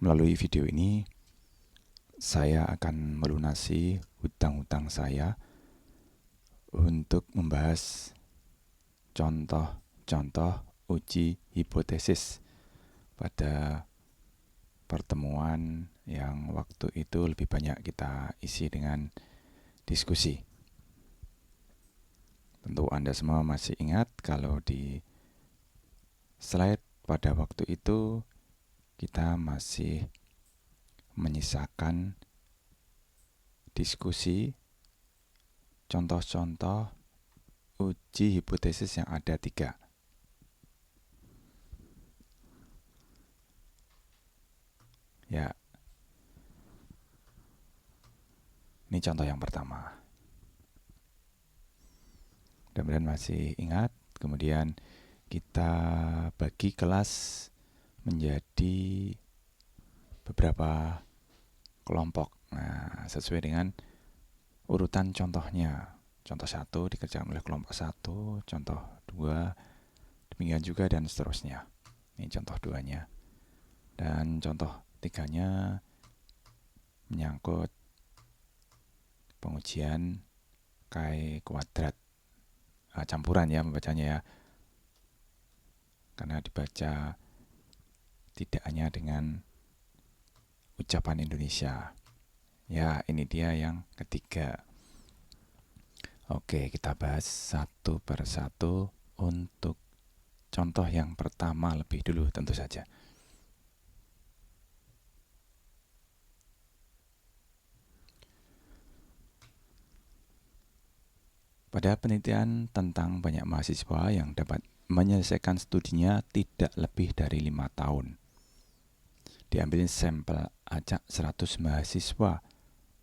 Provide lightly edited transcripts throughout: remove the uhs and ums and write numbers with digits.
Melalui video ini, saya akan melunasi hutang-hutang saya untuk membahas contoh-contoh uji hipotesis pada pertemuan yang waktu itu lebih banyak kita isi dengan diskusi. Tentu Anda semua masih ingat kalau di slide pada waktu itu kita masih menyisakan diskusi contoh-contoh uji hipotesis yang ada 3. Ya, ini contoh yang pertama. Mudah-mudahan masih ingat. Kemudian kita bagi kelas menjadi beberapa kelompok. Nah, sesuai dengan urutan contohnya. Contoh 1 dikerjakan oleh kelompok 1, contoh 2, demikian juga dan seterusnya. Ini contoh 2-nya. Dan contoh 3-nya menyangkut pengujian Chi kuadrat. Campuran ya membacanya ya. Karena dibaca tidak hanya dengan ucapan Indonesia. Ya, ini dia yang ketiga. Oke, kita bahas satu per satu untuk contoh yang pertama lebih dulu tentu saja. Pada penelitian tentang banyak mahasiswa yang dapat menyelesaikan studinya tidak lebih dari 5 tahun. Diambil sampel acak 100 mahasiswa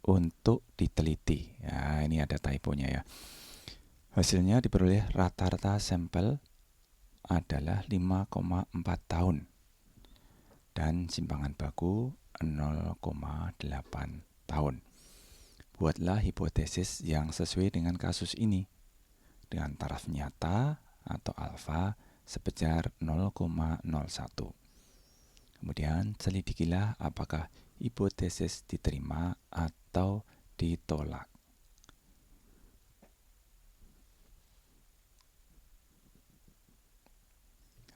untuk diteliti. Ya, ini ada typonya ya. Hasilnya diperoleh rata-rata sampel adalah 5,4 tahun dan simpangan baku 0,8 tahun. Buatlah hipotesis yang sesuai dengan kasus ini dengan taraf nyata atau alfa sebesar 0,01. Kemudian selidikilah apakah hipotesis diterima atau ditolak.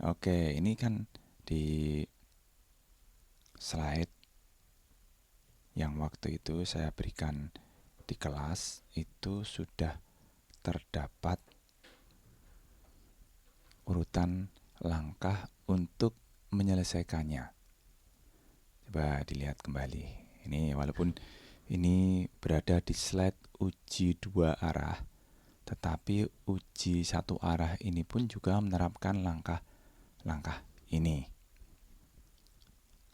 Oke, ini kan di slide yang waktu itu saya berikan di kelas itu sudah terdapat urutan langkah untuk menyelesaikannya. Coba dilihat kembali. Ini walaupun ini berada di slide uji 2 arah, tetapi uji 1 arah ini pun juga menerapkan langkah ini.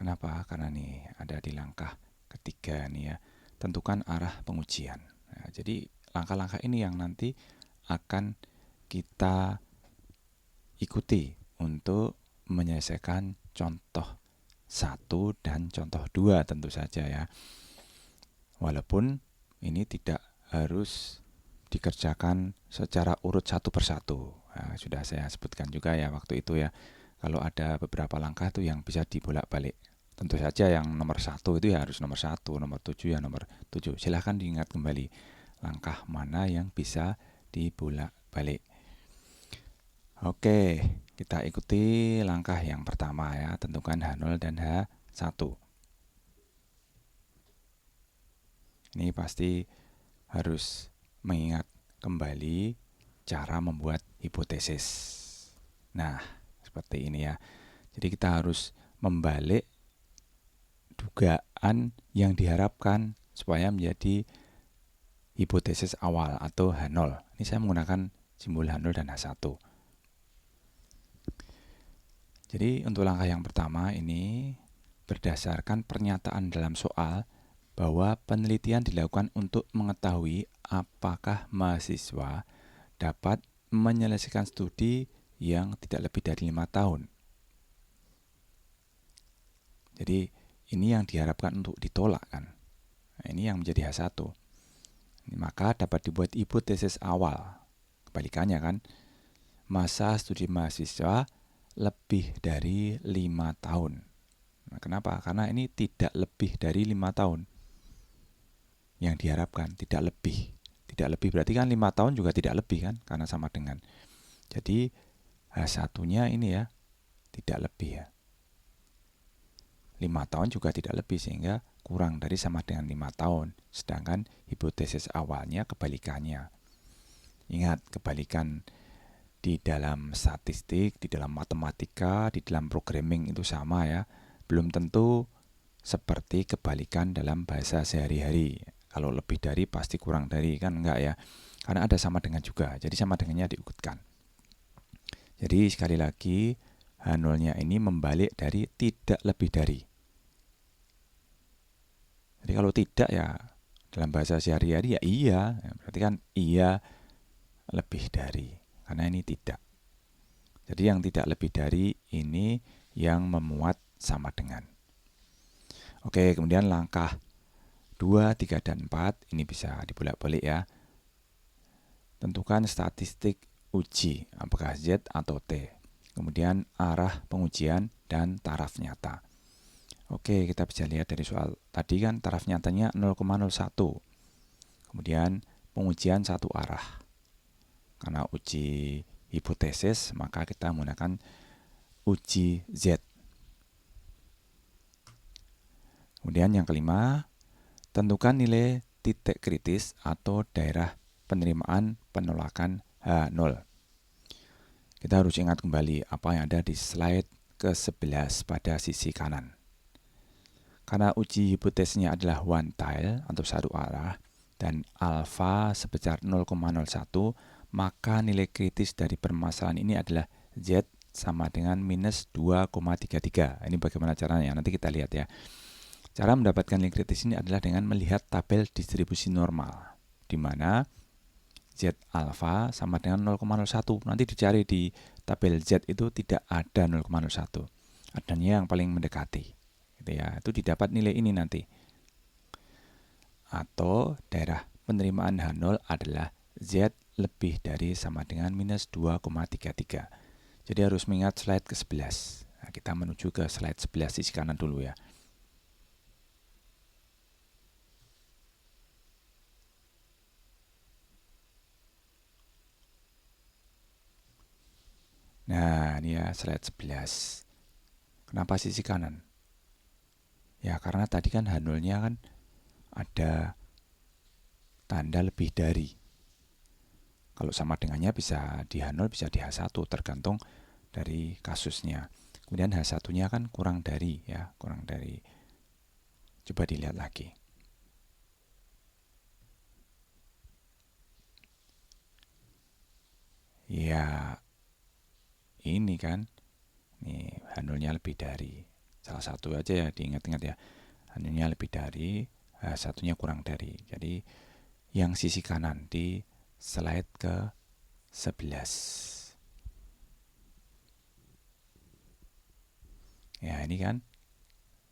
Kenapa? Karena nih ada di langkah ketiga nih ya, tentukan arah pengujian. Nah, jadi langkah-langkah ini yang nanti akan kita ikuti untuk menyelesaikan contoh 1 dan contoh 2 tentu saja ya. Walaupun ini tidak harus dikerjakan secara urut satu persatu. Nah, sudah saya sebutkan juga ya waktu itu ya. Kalau ada beberapa langkah tuh yang bisa dibolak-balik. Tentu saja yang nomor 1 itu ya harus nomor 1, nomor 7 ya nomor 7. Silahkan diingat kembali langkah mana yang bisa dibolak-balik. Oke, kita ikuti langkah yang pertama ya. Tentukan H0 dan H1. Ini pasti harus mengingat kembali cara membuat hipotesis. Nah, seperti ini ya. Jadi kita harus membalik dugaan yang diharapkan supaya menjadi hipotesis awal atau H0. Ini saya menggunakan simbol H0 dan H1. Jadi untuk langkah yang pertama ini berdasarkan pernyataan dalam soal bahwa penelitian dilakukan untuk mengetahui apakah mahasiswa dapat menyelesaikan studi yang tidak lebih dari 5 tahun. Jadi ini yang diharapkan untuk ditolak kan. Nah, ini yang menjadi H1. Maka dapat dibuat hipotesis awal. Kebalikannya kan, masa studi mahasiswa lebih dari 5 tahun. Nah, kenapa? Karena ini tidak lebih dari 5 tahun yang diharapkan, tidak lebih. Tidak lebih berarti kan 5 tahun juga tidak lebih kan, karena sama dengan. Jadi H1-nya ini ya, tidak lebih ya. 5 tahun juga tidak lebih, sehingga kurang dari sama dengan 5 tahun. Sedangkan hipotesis awalnya kebalikannya. Ingat, kebalikan di dalam statistik, di dalam matematika, di dalam programming itu sama ya. Belum tentu seperti kebalikan dalam bahasa sehari-hari. Kalau lebih dari pasti kurang dari, kan enggak ya. Karena ada sama dengan juga, jadi sama dengannya diikutkan. Jadi sekali lagi, H0-nya ini membalik dari tidak lebih dari. Jadi kalau tidak ya dalam bahasa sehari-hari ya iya, berarti kan iya lebih dari, karena ini tidak. Jadi yang tidak lebih dari ini yang memuat sama dengan. Oke, kemudian langkah 2, 3, dan 4 ini bisa dibolak-balik ya. Tentukan statistik uji, apakah Z atau T. Kemudian arah pengujian dan taraf nyata. Oke, kita bisa lihat dari soal tadi kan taraf nyatanya 0,01. Kemudian pengujian satu arah. Karena uji hipotesis, maka kita menggunakan uji Z. Kemudian yang kelima, tentukan nilai titik kritis atau daerah penerimaan penolakan H0. Kita harus ingat kembali apa yang ada di slide ke-11 pada sisi kanan. Karena uji hipotesisnya adalah one tile atau satu arah dan alfa sebesar 0,01, maka nilai kritis dari permasalahan ini adalah Z sama dengan minus 2,33. Ini bagaimana caranya? Nanti kita lihat ya. Cara mendapatkan nilai kritis ini adalah dengan melihat tabel distribusi normal, di mana Z alfa sama dengan 0,01. Nanti dicari di tabel Z itu tidak ada 0,01. Adanya yang paling mendekati. Gitu ya. Itu didapat nilai ini nanti. Atau daerah penerimaan H0 adalah Z lebih dari sama dengan minus 2,33. Jadi harus mengingat slide ke-11. Nah, kita menuju ke slide 11 sisi kanan dulu ya. Nah, ini ya slide 11. Kenapa sisi kanan? Ya, karena tadi kan H0-nya kan ada tanda lebih dari. Kalau sama dengannya bisa di H0, bisa di H1, tergantung dari kasusnya. Kemudian H1-nya kan kurang dari ya, kurang dari. Coba dilihat lagi. Ya, ini kan, nih H0-nya lebih dari. Salah satu aja ya, diingat-ingat ya. H0-nya lebih dari, H1-nya kurang dari. Jadi yang sisi kanan di slide ke-11. Ya, ini kan.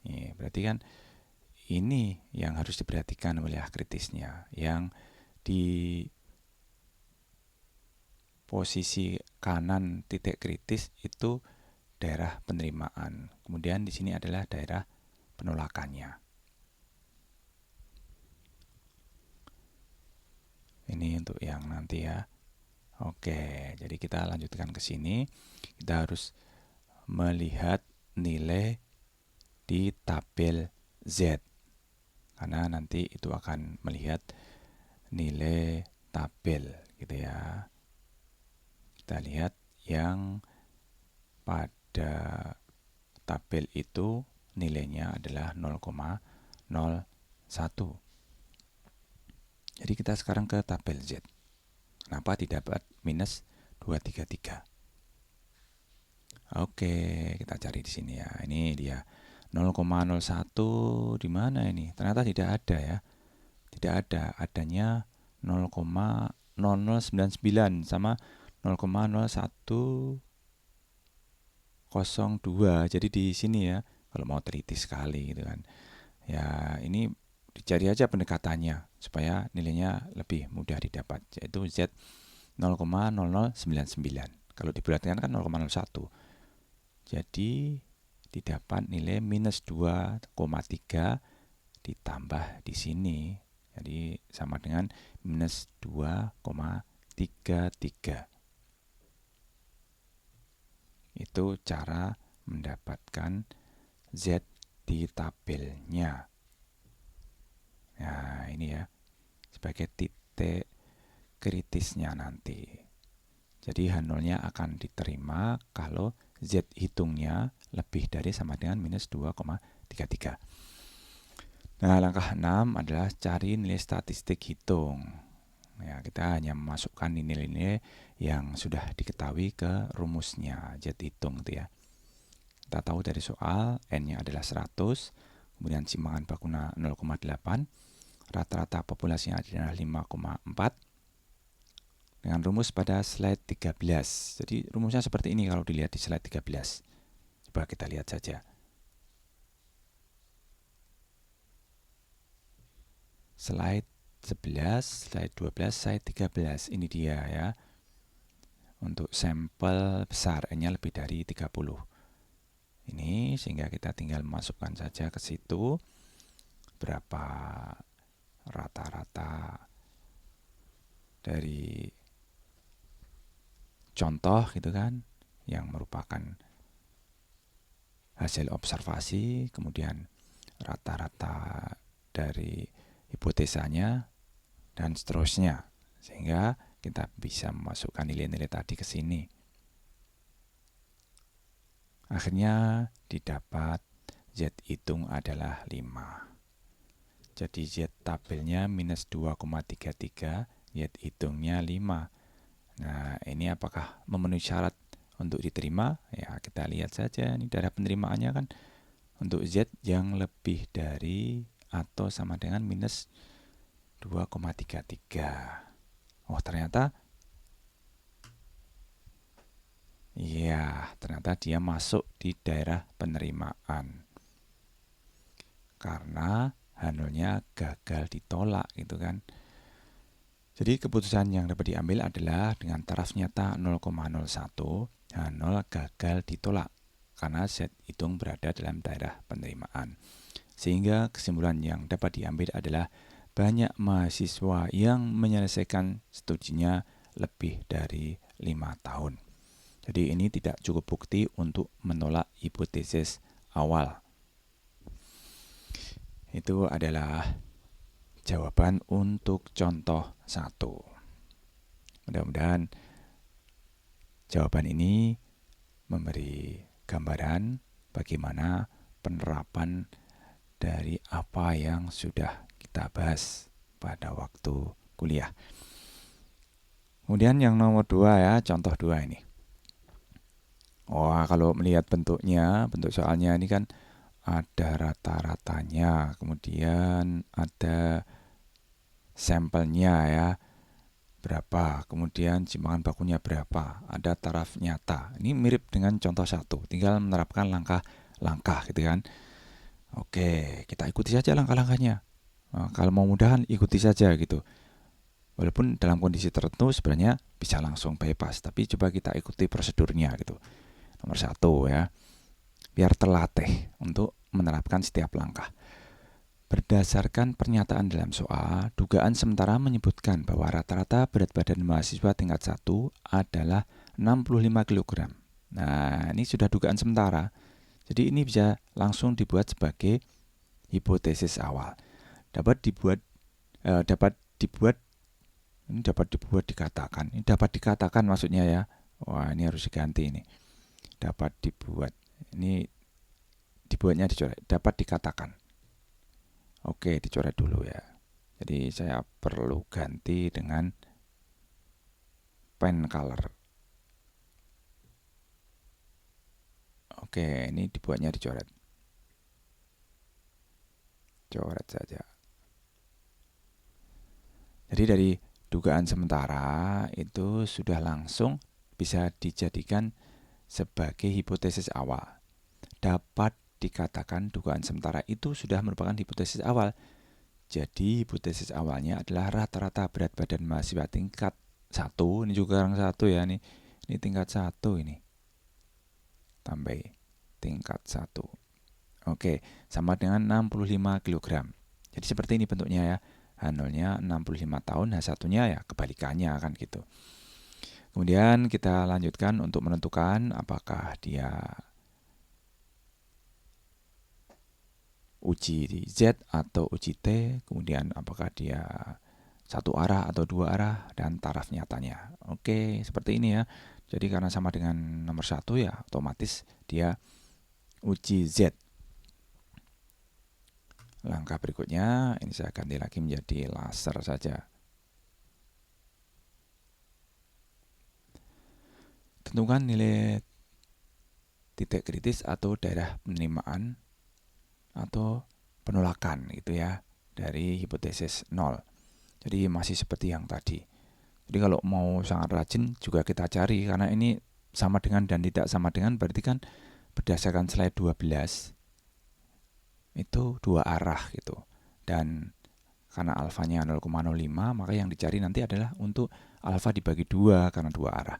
Ini berarti kan ini yang harus diperhatikan wilayah kritisnya. Yang di posisi kanan titik kritis itu daerah penerimaan. Kemudian di sini adalah daerah penolakannya. Ini untuk yang nanti ya. Oke, jadi kita lanjutkan ke sini. Kita harus melihat nilai di tabel Z. Karena nanti itu akan melihat nilai tabel gitu ya. Kita lihat yang pada tabel itu nilainya adalah 0,01. Jadi kita sekarang ke tabel Z. Kenapa didapat minus 233? Oke, kita cari di sini ya. Ini dia 0,01 di mana ini? Ternyata tidak ada ya. Tidak ada, adanya 0,0099 sama 0,0102. Jadi di sini ya, kalau mau teliti sekali gitu kan. Ya, ini dicari aja pendekatannya supaya nilainya lebih mudah didapat, yaitu Z 0,0099. Kalau dibulatkan kan 0,01. Jadi didapat nilai minus 2,3 ditambah di sini. Jadi sama dengan minus 2,33. Itu cara mendapatkan Z di tabelnya. Nah, ini ya, sebagai titik kritisnya nanti. Jadi H0-nya akan diterima kalau Z hitungnya lebih dari sama dengan minus 2,33. Nah, langkah 6 adalah cari nilai statistik hitung. Ya, kita hanya memasukkan nilai-nilai yang sudah diketahui ke rumusnya Z hitung itu ya. Kita tahu dari soal N-nya adalah 100, kemudian simpangan bakuna 0,8, rata-rata populasinya adalah 5,4. Dengan rumus pada slide 13. Jadi rumusnya seperti ini kalau dilihat di slide 13. Coba kita lihat saja. Slide 11, slide 12, slide 13. Ini dia ya. Untuk sampel besar, N-nya lebih dari 30. Ini sehingga kita tinggal masukkan saja ke situ berapa rata-rata dari contoh gitu kan, yang merupakan hasil observasi, kemudian rata-rata dari hipotesanya, dan seterusnya. Sehingga kita bisa memasukkan nilai-nilai tadi ke sini. Akhirnya didapat Z hitung adalah 5. Jadi Z tabelnya minus 2,33, Z hitungnya 5. Nah, ini apakah memenuhi syarat untuk diterima? Ya, kita lihat saja. Ini daerah penerimaannya kan untuk Z yang lebih dari atau sama dengan minus 2,33. Oh, ternyata dia masuk di daerah penerimaan. Karena H0-nya gagal ditolak gitu kan. Jadi keputusan yang dapat diambil adalah dengan taraf nyata 0,01, H0 gagal ditolak karena Z hitung berada dalam daerah penerimaan. Sehingga kesimpulan yang dapat diambil adalah banyak mahasiswa yang menyelesaikan studinya lebih dari 5 tahun. Jadi ini tidak cukup bukti untuk menolak hipotesis awal. Itu adalah jawaban untuk contoh 1. Mudah-mudahan jawaban ini memberi gambaran bagaimana penerapan dari apa yang sudah kita bahas pada waktu kuliah. Kemudian yang nomor 2 ya, contoh 2 ini. Wah, kalau melihat bentuknya, bentuk soalnya ini kan ada rata-ratanya, kemudian ada sampelnya ya, berapa, kemudian simpangan bakunya berapa, ada taraf nyata. Ini mirip dengan contoh 1, tinggal menerapkan langkah-langkah gitu kan. Oke, kita ikuti saja langkah-langkahnya. Nah, kalau mau mudahan ikuti saja gitu. Walaupun dalam kondisi tertentu sebenarnya bisa langsung bypass, tapi coba kita ikuti prosedurnya gitu. Nomor 1 ya, biar terlatih untuk menerapkan setiap langkah. Berdasarkan pernyataan dalam soal, dugaan sementara menyebutkan bahwa rata-rata berat badan mahasiswa tingkat 1 adalah 65 kg. Nah, ini sudah dugaan sementara. Jadi ini bisa langsung dibuat sebagai hipotesis awal. Dapat dibuat dikatakan. Ini dapat dikatakan maksudnya ya. Wah, ini harus diganti ini. Dapat dibuat. Ini dibuatnya dicoret. Dapat dikatakan. Oke, dicoret dulu ya. Jadi saya perlu ganti dengan pen color. Oke, ini dibuatnya dicoret. Coret saja. Jadi dari dugaan sementara itu sudah langsung bisa dijadikan sebagai hipotesis awal. Dapat dikatakan dugaan sementara itu sudah merupakan hipotesis awal. Jadi hipotesis awalnya adalah rata-rata berat badan mahasiswa tingkat 1. Ini juga orang 1 ya, ini tingkat 1 ini. Tambah tingkat 1. Oke, sama dengan 65 kg. Jadi seperti ini bentuknya ya. H0-nya 65 tahun, H1-nya ya kebalikannya kan gitu. Kemudian kita lanjutkan untuk menentukan apakah dia uji Z atau uji T, kemudian apakah dia satu arah atau dua arah, dan taraf nyatanya. Oke, seperti ini ya. Jadi karena sama dengan nomor 1 ya, otomatis dia uji Z. Langkah berikutnya, ini saya ganti lagi menjadi laser saja. Tentukan nilai titik kritis atau daerah penerimaan atau penolakan gitu ya, dari hipotesis 0. Jadi masih seperti yang tadi. Jadi kalau mau sangat rajin juga kita cari, karena ini sama dengan dan tidak sama dengan berarti kan berdasarkan slide 12 itu dua arah gitu. Dan karena alfanya 0,05 maka yang dicari nanti adalah untuk alfa dibagi 2 karena dua arah.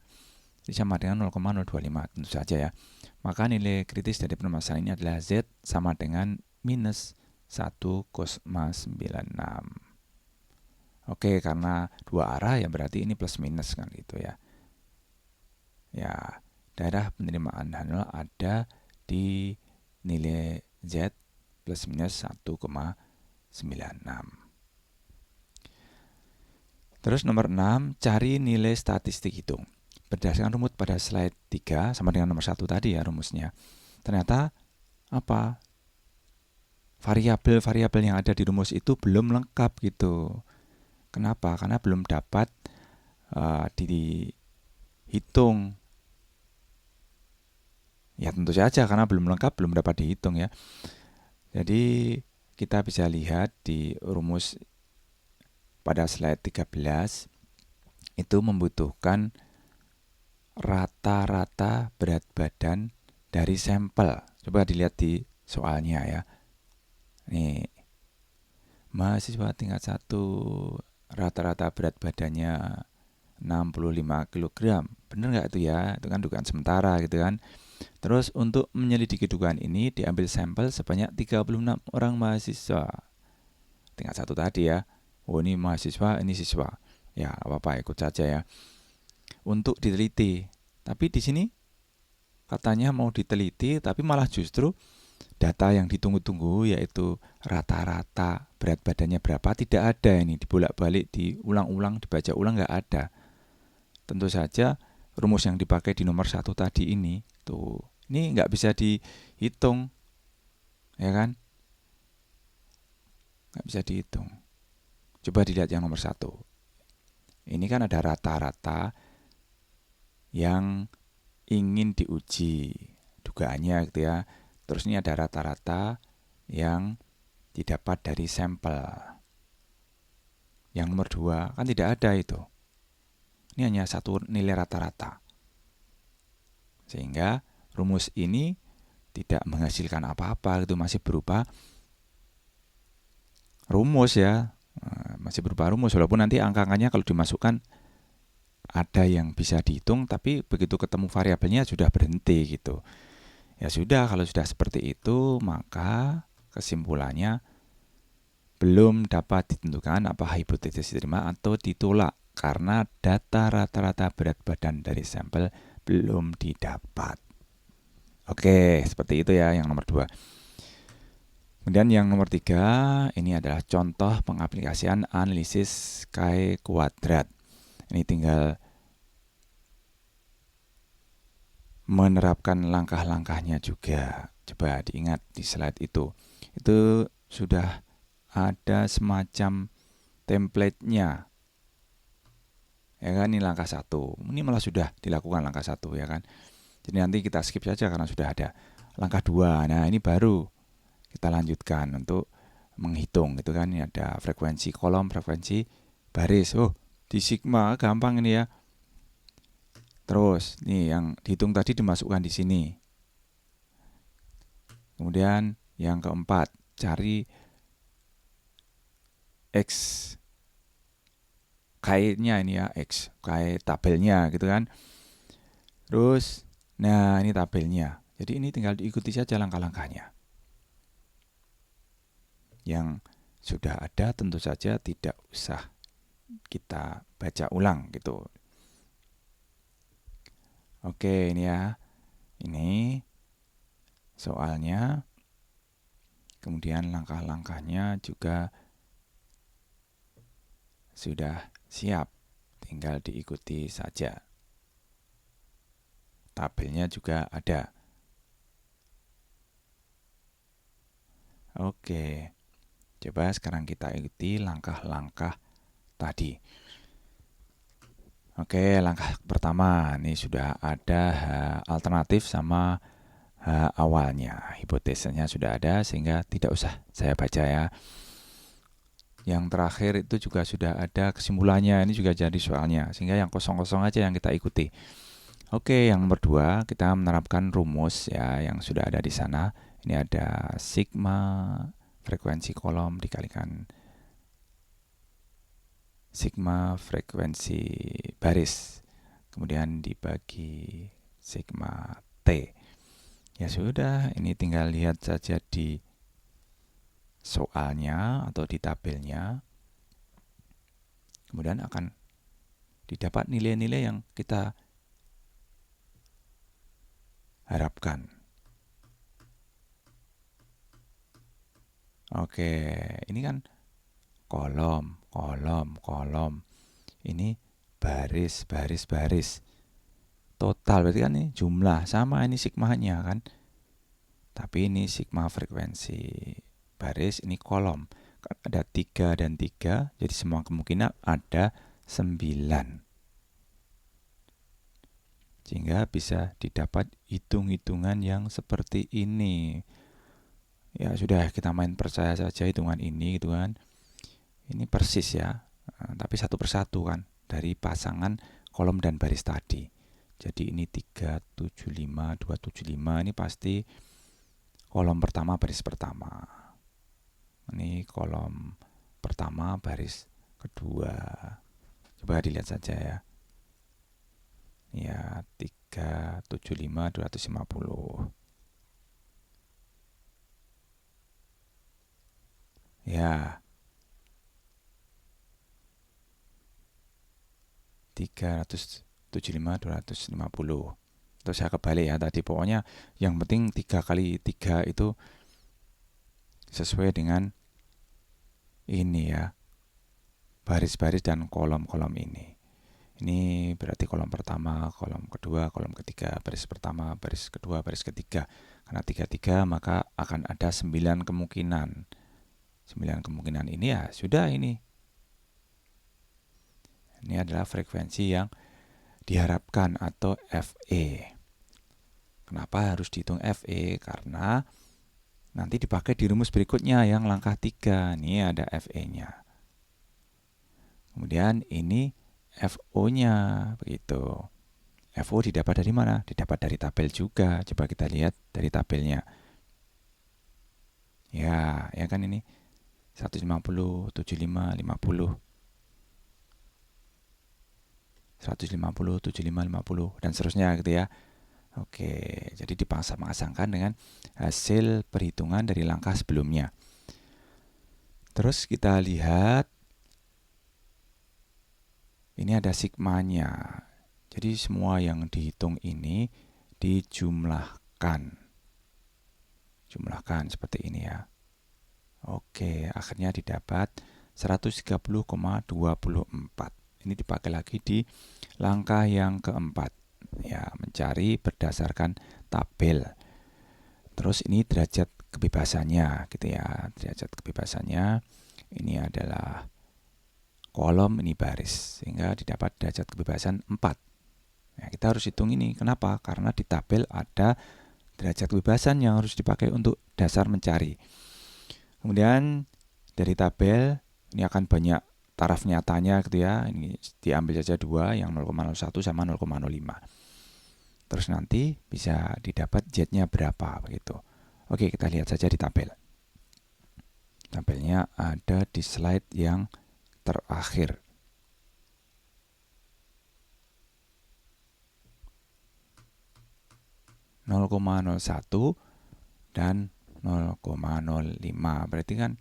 Jadi sama dengan 0,025 tentu saja ya. Maka nilai kritis dari permasalahan ini adalah Z sama dengan minus 1,96. Oke, karena dua arah ya berarti ini plus minus kan gitu ya. Ya, daerah penerimaan H0 ada di nilai Z plus minus 1,96. Terus nomor 6, cari nilai statistik hitung. Berdasarkan rumus pada slide 3 sama dengan nomor 1 tadi ya rumusnya. Ternyata apa? Variabel-variabel yang ada di rumus itu belum lengkap gitu. Kenapa? Karena belum dapat dihitung. Ya tentu saja karena belum lengkap, belum dapat dihitung ya. Jadi kita bisa lihat di rumus pada slide 13 itu membutuhkan rata-rata berat badan dari sampel. Coba dilihat di soalnya ya. Nih, mahasiswa tingkat 1 rata-rata berat badannya 65 kg. Bener nggak itu ya? Itu kan dugaan sementara gitu kan. Terus untuk menyelidiki dugaan ini diambil sampel sebanyak 36 orang mahasiswa. Tingkat 1 tadi ya. Oh ini mahasiswa, ini siswa. Ya apa-apa ikut saja ya. Untuk diteliti. Tapi di sini katanya mau diteliti tapi malah justru data yang ditunggu-tunggu yaitu rata-rata berat badannya berapa tidak ada, ini dibolak-balik, diulang-ulang, dibaca ulang nggak ada. Tentu saja rumus yang dipakai di nomor 1 tadi ini tuh ini nggak bisa dihitung ya kan, nggak bisa dihitung. Coba dilihat yang nomor 1. Ini kan ada rata-rata yang ingin diuji dugaannya gitu ya. Terus ini ada rata-rata yang didapat dari sampel. Yang nomor 2 kan tidak ada itu. Ini hanya satu nilai rata-rata. Sehingga rumus ini tidak menghasilkan apa-apa gitu, masih berupa rumus ya. Masih berupa rumus walaupun nanti angka-angkanya kalau dimasukkan ada yang bisa dihitung tapi begitu ketemu variabelnya sudah berhenti gitu. Ya sudah, kalau sudah seperti itu maka kesimpulannya belum dapat ditentukan apa hipotesis diterima atau ditolak karena data rata-rata berat badan dari sampel belum didapat. Oke, seperti itu ya yang nomor 2. Kemudian yang nomor 3, ini adalah contoh pengaplikasian analisis Chi kuadrat. Ini tinggal menerapkan langkah-langkahnya juga. Coba diingat di slide itu. Itu sudah ada semacam template-nya. Ya kan, ini langkah 1. Ini malah sudah dilakukan langkah 1 ya kan. Jadi nanti kita skip saja karena sudah ada. Langkah 2. Nah, ini baru kita lanjutkan untuk menghitung gitu kan. Ini ada frekuensi kolom, frekuensi baris. Oh, di sigma gampang ini ya. Terus nih yang dihitung tadi dimasukkan di sini. Kemudian yang keempat, cari X K-nya ini ya, X K tabelnya gitu kan. Terus nah ini tabelnya. Jadi ini tinggal diikuti saja langkah-langkahnya. Yang sudah ada tentu saja tidak usah kita baca ulang gitu. Oke, ini ya. Ini soalnya. Kemudian langkah-langkahnya juga sudah siap. Tinggal diikuti saja. Tabelnya juga ada. Oke. Coba sekarang kita ikuti langkah-langkah tadi. Oke, langkah pertama. Ini sudah ada alternatif sama awalnya. Hipotesisnya sudah ada sehingga tidak usah saya baca ya. Yang terakhir itu juga sudah ada kesimpulannya. Ini juga jadi soalnya. Sehingga yang kosong-kosong aja yang kita ikuti. Oke, yang nomor 2 kita menerapkan rumus ya yang sudah ada di sana. Ini ada sigma frekuensi kolom dikalikan sigma frekuensi baris. Kemudian dibagi sigma T. Ya sudah, ini tinggal lihat saja di soalnya atau di tabelnya. Kemudian akan didapat nilai-nilai yang kita harapkan. Oke, ini kan kolom, kolom, kolom. Ini baris, baris, baris. Total berarti kan ini jumlah sama ini sigmanya kan. Tapi ini sigma frekuensi baris, ini kolom. Ada 3 dan 3, jadi semua kemungkinan ada 9. Sehingga bisa didapat hitung-hitungan yang seperti ini. Ya sudah, kita main percaya saja hitungan ini gitu kan. Ini persis ya, tapi satu persatu kan dari pasangan kolom dan baris tadi. Jadi ini 375, 275 ini pasti kolom pertama baris pertama. Ini kolom pertama baris kedua. Coba dilihat saja ya. Ya 375, 250. Ya 375, 250. Terus saya kebalik ya tadi, pokoknya yang penting 3 kali 3 itu sesuai dengan ini ya, baris-baris dan kolom-kolom ini. Ini berarti kolom pertama, kolom kedua, kolom ketiga, baris pertama, baris kedua, baris ketiga. Karena 3 maka akan ada 9 kemungkinan. 9 kemungkinan ini ya sudah ini. Ini adalah frekuensi yang diharapkan atau FE. Kenapa harus dihitung FE? Karena nanti dipakai di rumus berikutnya yang langkah 3. Ini ada FE-nya. Kemudian ini FO-nya begitu. FO didapat dari mana? Didapat dari tabel juga. Coba kita lihat dari tabelnya. Ya kan ini 150, 75, 50. 150, 75, 50 dan seterusnya gitu ya. Oke, jadi dipasang-pasangkan dengan hasil perhitungan dari langkah sebelumnya. Terus kita lihat ini ada sigmanya. Jadi semua yang dihitung ini dijumlahkan. Jumlahkan seperti ini ya. Oke, akhirnya didapat 130,24. Ini dipakai lagi di langkah yang keempat. Ya, mencari berdasarkan tabel. Terus ini derajat kebebasannya gitu ya. Derajat kebebasannya ini adalah kolom, ini baris, sehingga didapat derajat kebebasan 4. Nah, kita harus hitung ini. Kenapa? Karena di tabel ada derajat kebebasan yang harus dipakai untuk dasar mencari. Kemudian dari tabel ini akan banyak taraf nyatanya gitu ya. Ini diambil saja 2, yang 0,01 sama 0,05. Terus nanti bisa didapat Z-nya berapa begitu. Oke, kita lihat saja di tabel. Tabelnya ada di slide yang terakhir. 0,01 dan 0,05. Berarti kan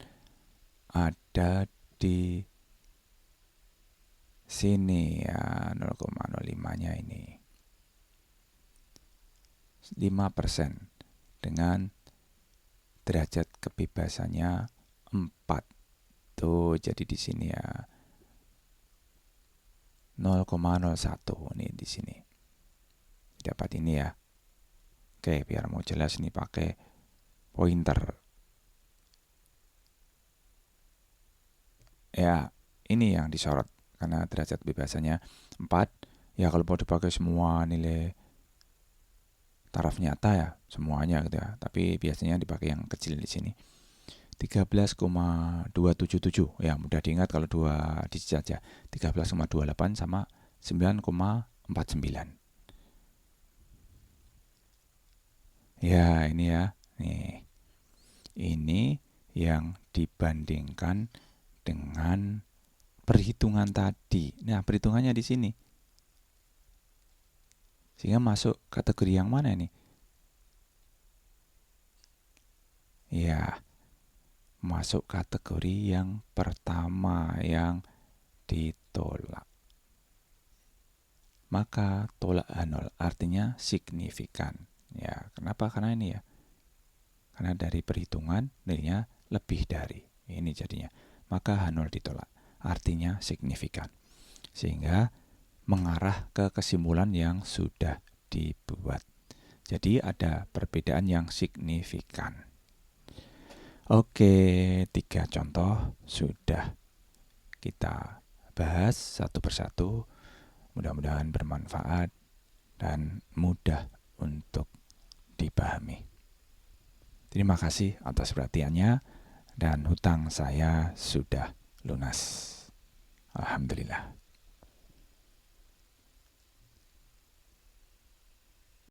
ada di sini ya, 0,05-nya ini 5% dengan derajat kebebasannya 4. Tuh, jadi di sini ya 0,01 ini di sini. Dapat ini ya. Oke, biar mau jelas ini pakai pointer. Ya, ini yang disorot karena derajat kebebasannya 4. Ya kalau mau dipakai semua nilai taraf nyata ya, semuanya gitu ya. Tapi biasanya dipakai yang kecil di sini. 13,277. Ya, mudah diingat kalau 2 digit saja. 13,28 sama 9,49. Ya, ini ya. Nih. Ini yang dibandingkan dengan perhitungan tadi. Nah, perhitungannya di sini. Sehingga masuk kategori yang mana ini? Ya, masuk kategori yang pertama yang ditolak. Maka tolak H0 artinya signifikan. Ya, kenapa? Karena ini ya. Karena dari perhitungan nilainya lebih dari. Ini jadinya. Maka H0 ditolak. Artinya signifikan. Sehingga mengarah ke kesimpulan yang sudah dibuat. Jadi ada perbedaan yang signifikan. Oke, 3 contoh sudah kita bahas satu persatu. Mudah-mudahan bermanfaat dan mudah untuk dipahami. Terima kasih atas perhatiannya dan hutang saya sudah lunas. Alhamdulillah.